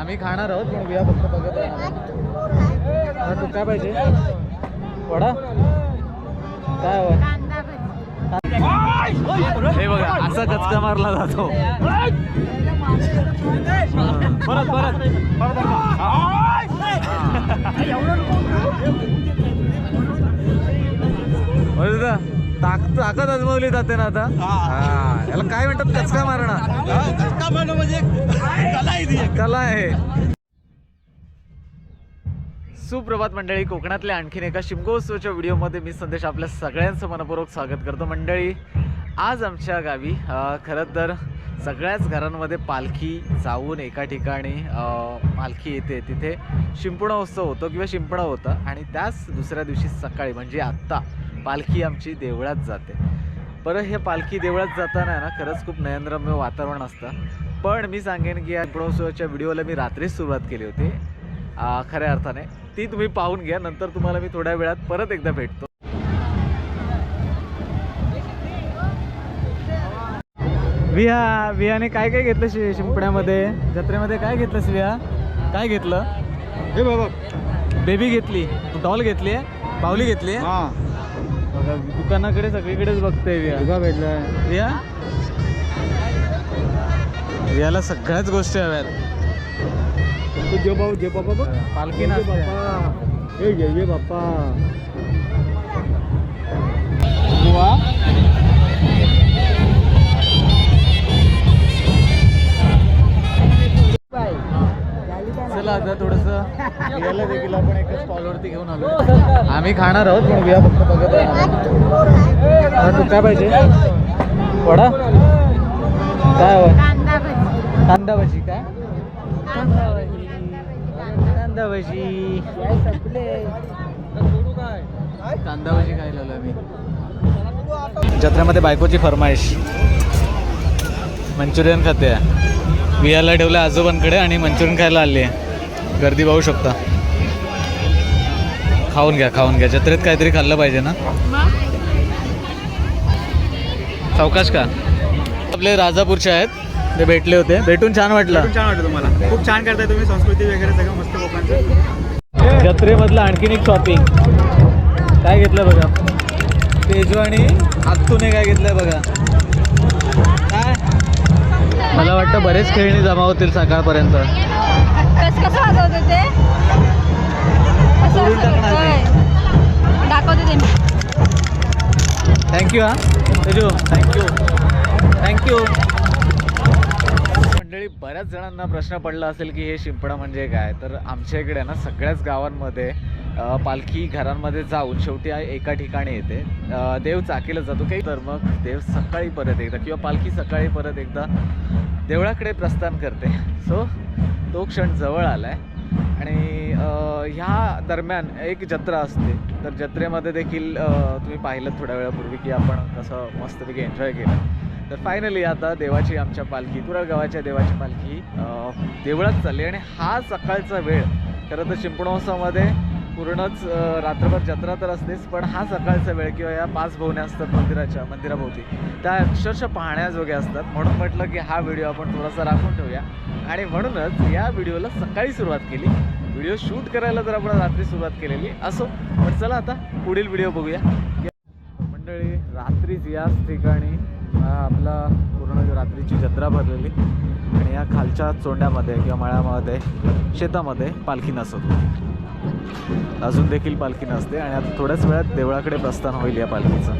आम्ही खाणार आहोत पण विया फक्त बघत राहणार. तू काय पाहिजे? वडा काय हवं? हे बघा असा कचका मारला जातो. परत परत ताकद आजमावली जाते ना आता. याला काय म्हणतात? कचका मारणं म्हणजे कला आहे. सुप्रभात मंडळी, कोकणातल्या आणखीन एका शिमगोत्सवाच्या व्हिडिओमध्ये मी संदेश आपल्या सगळ्यांचं मनपूर्वक स्वागत करतो. मंडळी, आज आमच्या गावी खरं तर सगळ्याच घरांमध्ये पालखी जाऊन एका ठिकाणी पालखी येते, तिथे शिंपणा उत्सव होतो किंवा शिंपणा होता आणि त्याच दुसऱ्या दिवशी सकाळी म्हणजे आत्ता पालखी आमची देवळात जाते. बरं, हे पालखी देवळात जाताना ना खरंच खूप नयनरम्य वातावरण असतं. पण मी सांगेन की या शिंपणोत्सवाच्या व्हिडिओला मी रात्रीच सुरुवात केली होती खऱ्या अर्थाने. ती तुम्ही पाहून घ्या, नंतर तुम्हाला मी थोड्या वेळात परत एकदा भेटतो. विहाने काय काय घेतलं शिंपण्यामध्ये, जत्रेमध्ये काय घेतलंस विहा? काय घेतलं? हे बाबा, बेबी घेतली, डॉल घेतली, बाहुली घेतली. बघा दुकानाकडे सगळीकडेच बघतोय विहा. भेटलं विहाला सगळ्याच गोष्टी हव्यात. जे बाबा पालखी हे ये बाप्पा. चला आता थोडंसं वियाला देखील आपण एका स्टॉलवरती घेऊन आलो. आम्ही खाणार आहोत पण विया फक्त बघत राहणार. तू काय पाहिजे? वडा काय हवं? कांदा भजी. काय कांदा भजी? कांदा भजी खायला आलो आम्ही. जत्रेमध्ये बायकोची फरमाईश मंचुरियन खाते. वियाला ठेवलं आजोबांकडे आणि मंचुरियन खायला आली आहे. गर्दी पाहू शकता. खाऊन घ्या. जत्रेत काहीतरी खाल्लं पाहिजे ना. सावकाश का? आपले राजापूरचे आहेत, ते भेटले होते. भेटून छान वाटलं. तुम्हाला खूप छान करताय तुम्ही. संस्कृती वगैरे सगळं मस्त कोकणांचं. जत्रेमधलं आणखीन एक शॉपिंग. काय घेतलं बघा, तेजू आणि आत्तूने काय घेतलंय बघा. काय मला वाटतं बरेच खेळणी जमा होतील सकाळपर्यंत. कसं वाजवते ते? दाखवते ते. थँक्यू. तेजू थँक्यू. मंडळी, बऱ्याच जणांना प्रश्न पडला असेल की हे शिंपणा म्हणजे काय. तर आमच्या इकडे ना सगळ्याच गावांमध्ये पालखी घरांमध्ये जाऊन शेवटी एका ठिकाणी येते. देव चाकीला जातो काही, तर मग देव सकाळी परत एकदा किंवा पालखी सकाळी परत एकदा देवळाकडे प्रस्थान करते. सो तो क्षण जवळ आला आहे. आणि ह्या दरम्यान एक जत्रा असते. तर जत्रेमध्ये देखील तुम्ही पाहिलं थोड्या वेळापूर्वी की आपण कसं मस्तपैकी एन्जॉय केलं. तर फायनली आता देवाची, आमच्या पालखी, कुरळ गावाच्या देवाची पालखी देवळात चालली. आणि हा सकाळचा वेळ खरं तर शिंपणोत्सवामध्ये पूर्णच रात्रभर जत्रा तर असतेच, पण हा सकाळचा वेळ किंवा या 5 भवन्या असतात मंदिराभोवती, त्या अक्षरशः पाहण्याजोग्या असतात. म्हणून म्हटलं की हा व्हिडिओ आपण थोडासा राखून ठेवूया. आणि म्हणूनच या व्हिडिओला सकाळी सुरुवात केली. व्हिडिओ शूट करायला तर आपण रात्री सुरुवात केलेली असो, पण चला आता पुढील व्हिडिओ बघूया. मंडळी, रात्रीच याच ठिकाणी आपला पूर्ण रात्रीची जत्रा भरलेली आणि या खालच्या चोंड्यामध्ये किंवा मळ्यामध्ये शेतामध्ये पालखी नसत. अजून देखील पालखी नसते आणि आता थोड्याच वेळात देवळाकडे प्रस्थान होईल या पालखीचं.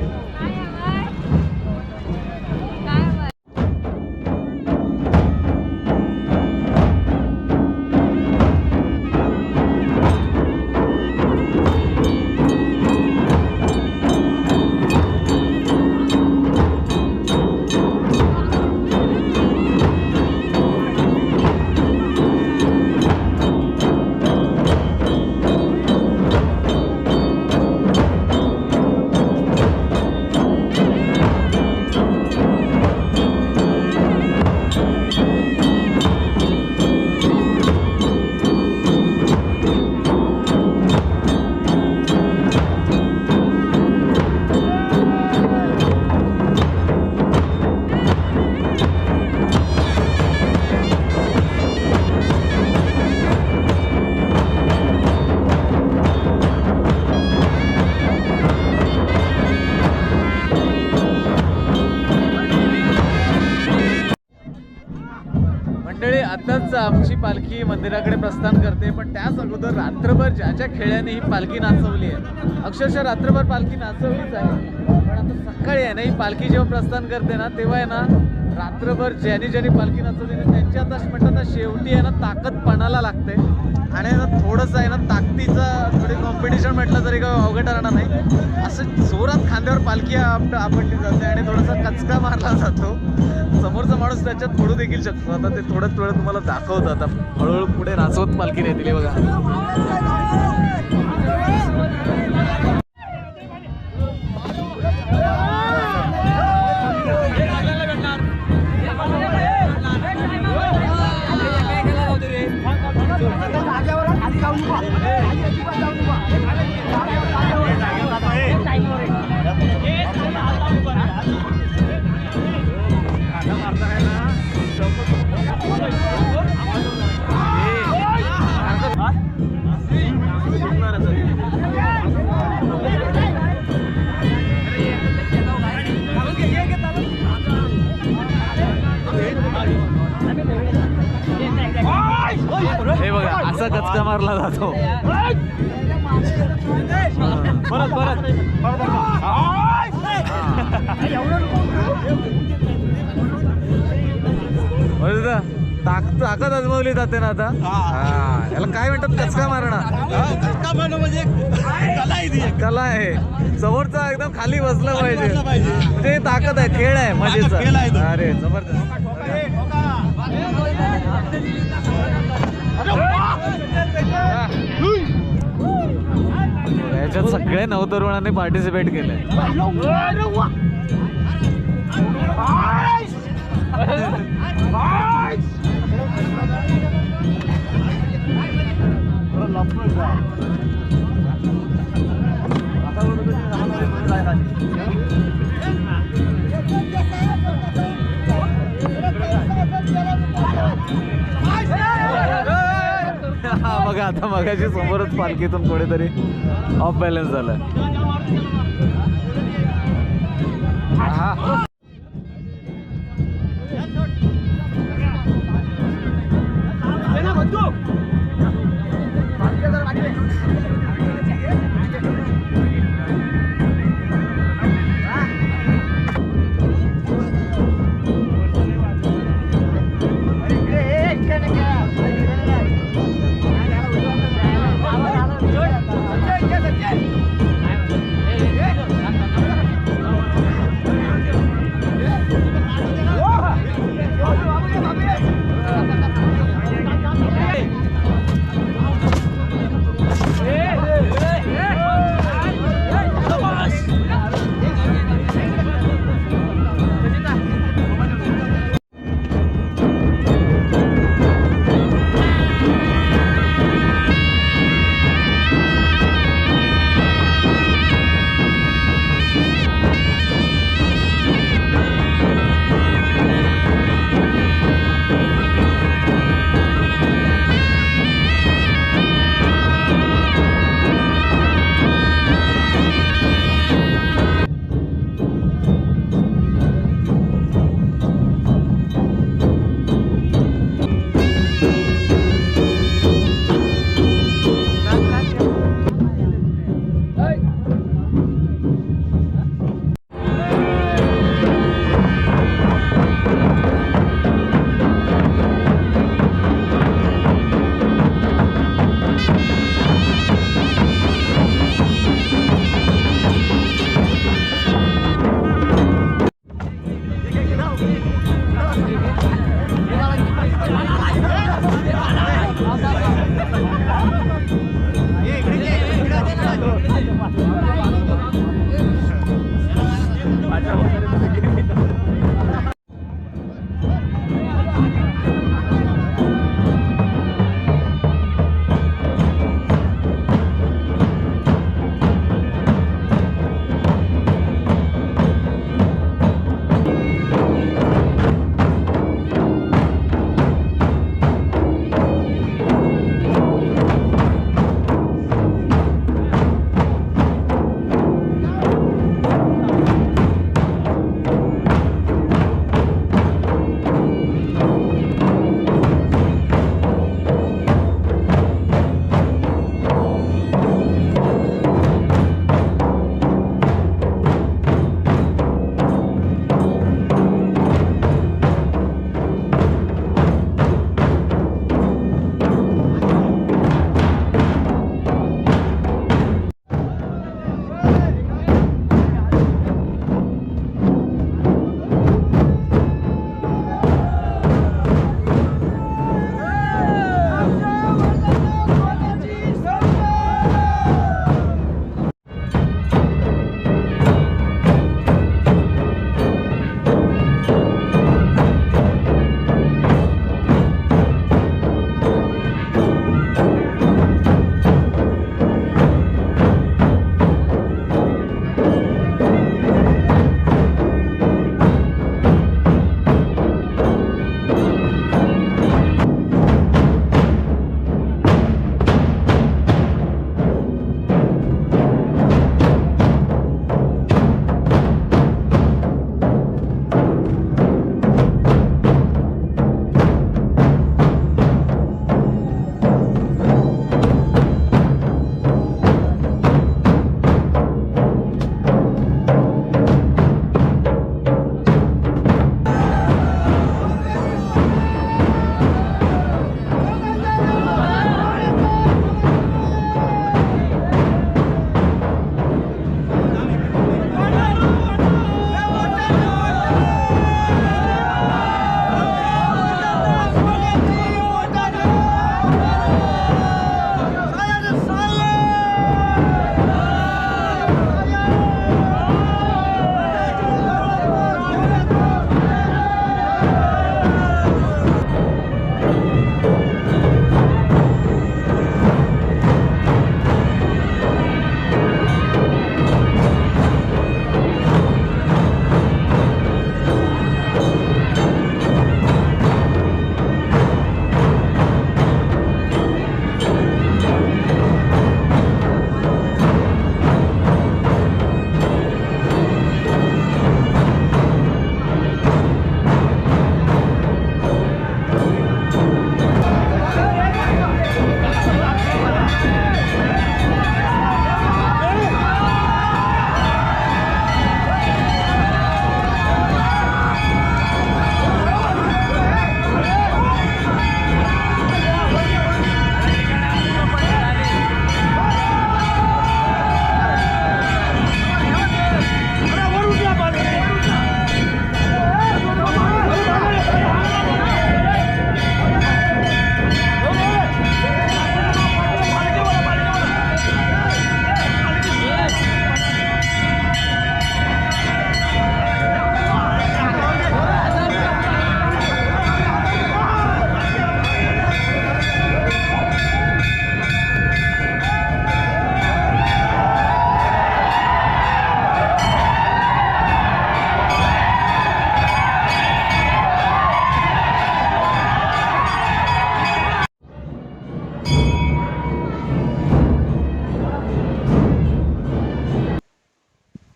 वाजताच आमची पालखी मंदिराकडे प्रस्थान करते, पण त्याच अगोदर रात्रभर ज्या ज्या खेळ्याने ही पालखी नाचवली आहे, अक्षरशः रात्रभर पालखी नाचवलीच आहे. पण आता सकाळी आहे ना, ही पालखी जेव्हा प्रस्थान करते ना, तेव्हा आहे ना रात्रभर ज्यांनी ज्यांनी पालखी नाचवली ना, त्यांची आता म्हणतात ना, शेवटी आहे ना ताकद पणाला लागते. आणि ना थोडंसं आहे ना ताकदीचं थोडी कॉम्पिटिशन म्हटलं तरी काय अवघड राहणार नाही. असं जोरात खांद्यावर पालखी आपटली जाते आणि थोडासा कचका मारला जातो. समोरचा माणूस त्याच्यात पडू देखील शकतो. आता ते थोडं थोडं तुम्हाला दाखवतं. आता हळूहळू पुढे नाचवत पालखी नेतील बघा. हे बघा असा कचका मारला जातो. परत परत ताकद आजमावली जाते ना आता. याला काय म्हणतात कचका मारणं. म्हणजे कला आहे. समोरचा एकदम खाली बसलं पाहिजे. ते ताकद आहे, खेळ आहे, मजेचा. अरे जबरदस्त. याच्यात सगळ्या नवतरुणांनी पार्टिसिपेट केलंय. बघा आता मगाशी समोरच पालखीतून कुठेतरी ऑफ बॅलन्स झालं.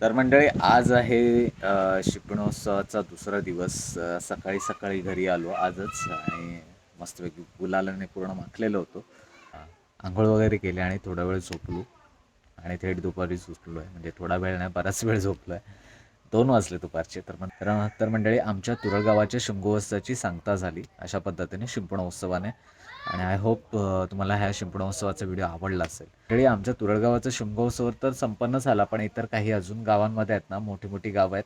तर मंडळी आज आहे शिपणोत्सवाचा दुसरा दिवस. सकाळी सकाळी घरी आलो आजच आणि मस्तपैकी गुलालाने पूर्ण माखलेलो होतो. आंघोळ वगैरे केले आणि थोडा वेळ झोपलो आणि थेट दुपारी सुटलो आहे. म्हणजे थोडा वेळ नाही, बराच वेळ झोपलो आहे. 2 वाजले दुपारचे. तर मंडळी आमच्या तुरळगावाच्या शिमगोत्सवाची सांगता झाली अशा पद्धतीने शिंपणोत्सवाने. आणि आय होप तुम्हाला ह्या शिंपणोत्सवाचा व्हिडिओ आवडला असेल. मंडळी आमच्या तुरळगावाचा शिमगोत्सव तर संपन्न झाला, पण इतर काही अजून गावांमध्ये आहेत ना, मोठी मोठी गावं आहेत,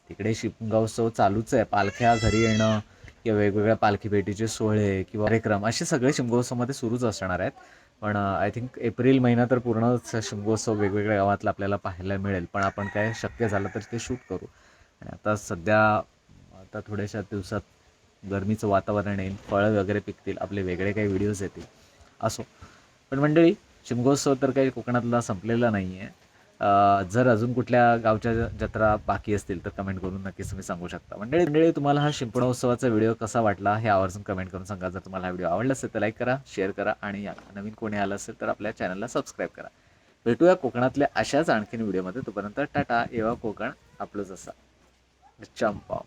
तिकडे शिमगोत्सव चालूच आहे. पालख्या घरी येणं किंवा वेगवेगळ्या पालखी भेटीचे सोहळे किंवा कार्यक्रम असे सगळे शिमगोत्सवमध्ये सुरूच असणार आहेत. पण आय थिंक एप्रिल महिना तर पूर्णच शिमगोत्सव वेगवेगळ्या गावातला आपल्याला पाहायला मिळेल. पण आपण काय शक्य झालं तर ते शूट करू. आणि आता सध्या आता थोड्याशा दिवसात गरमीचं वातावरण येईल, फळं वगैरे पिकतील, आपले वेगळे काही व्हिडिओज येतील. असो, पण मंडळी शिमगोत्सव तर काही कोकणातला संपलेला नाही आहे. जर अजून कुठल्या गावच्या जत्रा बाकी असतील तर कमेंट करून नक्कीच तुम्ही सांगू शकता. मंडळी तुम्हाला हा शिंपणोत्सवाचा व्हिडिओ कसा वाटला हे आवर्जून कमेंट करून सांगा. जर तुम्हाला हा व्हिडिओ आवडला असेल तर लाईक करा, शेअर करा आणि नवीन कोणी आलं असेल तर आपल्या चॅनलला सबस्क्राईब करा. भेटूया कोकणातल्या अशाच आणखीन व्हिडिओमध्ये. तोपर्यंत टाटा. एवा कोकण आपलंच असा चंपाव.